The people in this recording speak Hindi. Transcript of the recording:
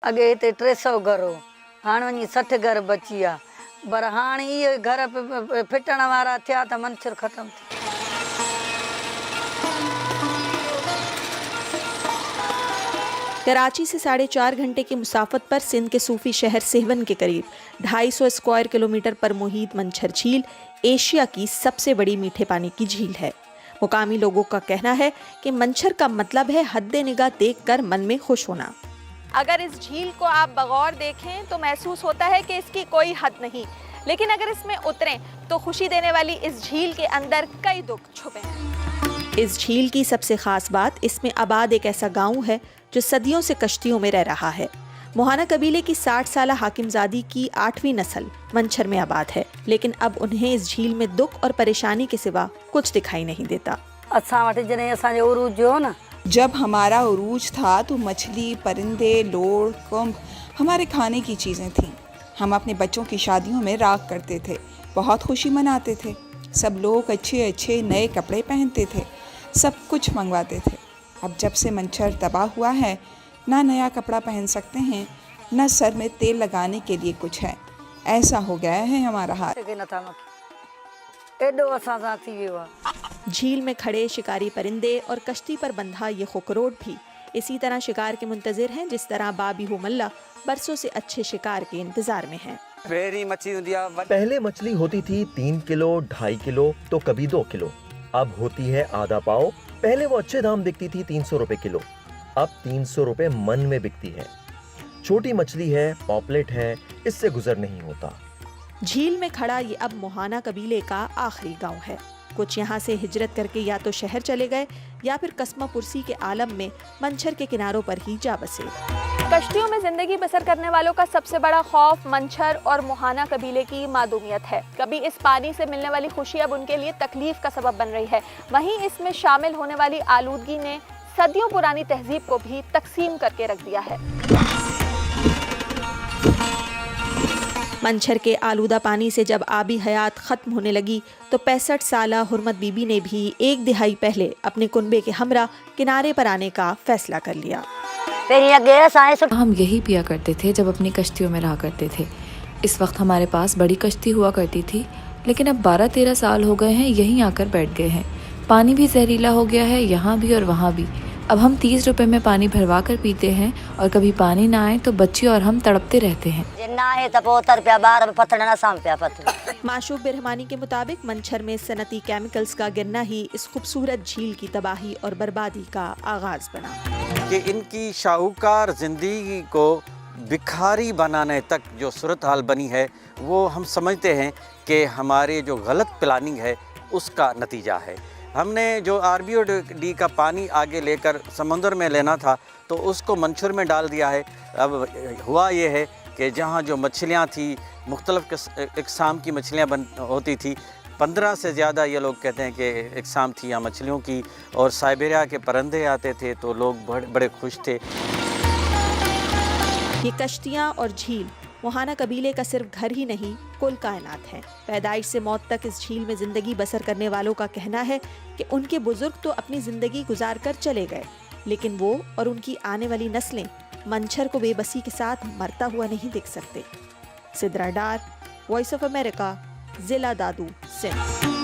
अॻे हिते 300 घर हो, हाणे वञी 60 घर बची विया, पर हाणे इहे घर फिटण वारा थिया त मंछर ख़तमु थी। कराची से 4.5 घंटे की मुसाफत पर सिंध के सूफी शहर सेहवन के करीब 250 स्क्वायर किलोमीटर पर मुहित मंछर झील एशिया की सबसे बड़ी मीठे पानी की झील है। मुकामी लोगों का कहना है कि मंछर का मतलब है हद्दे निगाह देखकर मन में खुश होना। अगर इस झील को आप बगौर देखें तो महसूस होता है कि इसकी कोई हद नहीं, लेकिन अगर इसमें उतरें तो खुशी देने वाली इस झील के अंदर कई दुख छुपे हैं। इस झील की सबसे खास बात इसमें आबाद एक ऐसा गांव है जो सदियों से कश्तियों में रह रहा है। मोहाना कबीले की 60 साल हाकिमजादी की 8वीं नस्ल मंछर में आबाद है, लेकिन अब उन्हें इस झील में दुख और परेशानी के सिवा कुछ दिखाई नहीं देता। जब हमारा उरूज था तो मछली, परिंदे, लोड़, कुंभ हमारे खाने की चीज़ें थीं। हम अपने बच्चों की शादियों में राग करते थे, बहुत खुशी मनाते थे। सब लोग अच्छे अच्छे नए कपड़े पहनते थे, सब कुछ मंगवाते थे। अब जब से मंछर तबाह हुआ है, ना नया कपड़ा पहन सकते हैं, न सर में तेल लगाने के लिए कुछ है। ऐसा हो गया है हमारा हाल। झील में खड़े शिकारी परिंदे और कश्ती पर बंधा ये खुकरोट भी इसी तरह शिकार के मुंतजिर हैं जिस तरह बाबी हुमल्ला बरसों से अच्छे शिकार के इंतजार में हैं। पहले मछली होती थी 3 किलो, 2.5 किलो तो कभी 2 किलो, अब होती है आधा पाव। पहले वो अच्छे दाम बिकती थी 300 रुपए किलो, अब 300 रुपए मन में बिकती है। छोटी मछली है, पॉपलेट है, इससे गुजर नहीं होता। झील में खड़ा ये अब मोहाना कबीले का आखिरी गांव है। कुछ यहाँ से हिजरत करके या तो शहर चले गए या फिर कस्मा पुरसी के आलम में मंछर के किनारों पर ही जा बसे। कश्तियों में जिंदगी बसर करने वालों का सबसे बड़ा खौफ मंछर और मोहाना कबीले की मादूमियत है। कभी इस पानी से मिलने वाली खुशी अब उनके लिए तकलीफ का सबब बन रही है, वहीं इसमें शामिल होने वाली आलूदगी ने सदियों पुरानी तहजीब को भी तकसीम करके रख दिया है। मंछर के आलूदा पानी से जब आबी हयात खत्म होने लगी तो 65 साला हुरमत बीबी ने भी 1 दिहाई पहले अपने कुनबे के हमरा किनारे पर आने का फैसला कर लिया। हम यही पिया करते थे जब अपनी कश्तियों में रहा करते थे। इस वक्त हमारे पास बड़ी कश्ती हुआ करती थी, लेकिन अब 12-13 साल हो गए हैं यहीं आकर बैठ गए हैं। पानी भी जहरीला हो गया है, यहाँ भी और वहाँ भी। अब हम 30 रुपए में पानी भरवा कर पीते हैं और कभी पानी ना आए तो बच्चे और हम तड़पते रहते हैं। माशूक बिरहमानी के मुताबिक मंछर में सनती केमिकल्स का गिरना ही इस खूबसूरत झील की तबाही और बर्बादी का आगाज बना कि इनकी शाहूकार जिंदगी को भिखारी बनाने तक जो सूरत हाल बनी है, वो हम समझते हैं कि हमारे जो गलत प्लानिंग है उसका नतीजा है। हमने जो RBOD का पानी आगे लेकर समुद्र में लेना था तो उसको मंछर में डाल दिया है। अब हुआ ये है कि जहाँ जो मछलियाँ थी, मुख्तलिफ़ इक़साम की मछलियाँ होती थी, 15 से ज़्यादा ये लोग कहते हैं कि इक़साम थी यहाँ मछलियों की, और साइबेरिया के परिंदे आते थे तो लोग बड़े खुश थे। ये कश्तियाँ और झील मोहाना कबीले का सिर्फ घर ही नहीं, कुल कायनात है। पैदाइश से मौत तक इस झील में जिंदगी बसर करने वालों का कहना है कि उनके बुजुर्ग तो अपनी जिंदगी गुजार कर चले गए, लेकिन वो और उनकी आने वाली नस्लें मंछर को बेबसी के साथ मरता हुआ नहीं देख सकते। सिद्रा डार, वॉइस ऑफ अमेरिका, जिला दादू, सिंध।